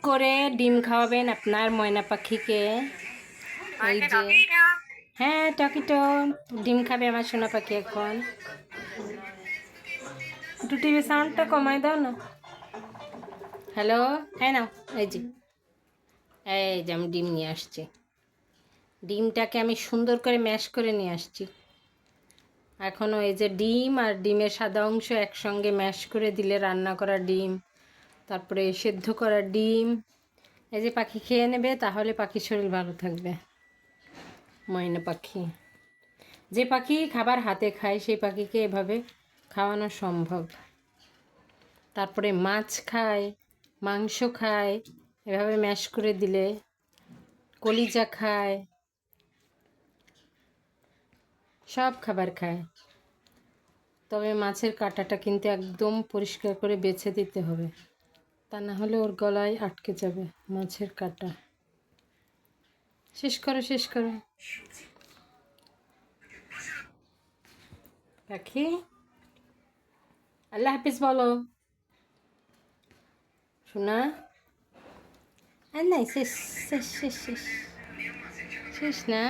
করে ডিম খাওয়াবেন আপনার ময়না পাখিকে। এই যে হ্যাঁ টকিটো ডিম খাবে আমার সোনা পাখি এখন। একটু টিভি সাউন্ডটা কমাই দাও না। হ্যালো, হ্যাঁ নাও। এই যে আমি ডিম নিয়ে আসছি। ডিমটাকে আমি সুন্দর করে ম্যাশ করে নিয়ে আসছি। এখনও এই যে ডিম আর ডিমের সাদা অংশ একসঙ্গে ম্যাশ করে দিলে রান্না করা ডিম, তারপরে সেদ্ধ করা ডিম, এই যে পাখি খেয়ে নেবে, তাহলে পাখির শরীর ভালো থাকবে। ময়না পাখি, যে পাখি খাবার হাতে খায় সেই পাখিকে এভাবে খাওয়ানো সম্ভব। তারপরে মাছ খায়, মাংস খায়, এভাবে ম্যাশ করে দিলে। কলিজা খায়, সব খাবার খায়। তবে মাছের কাঁটাটা কিন্তু একদম পরিষ্কার করে বেছে দিতে হবে, তা না হলে ওর গলায় আটকে যাবে মাছের কাঁটা। শেষ করো শেষ করো পাখি, আল্লাহ হাফিজ বলো শোনা। আর নাই শেষ শেষ শেষ শেষ শেষ না।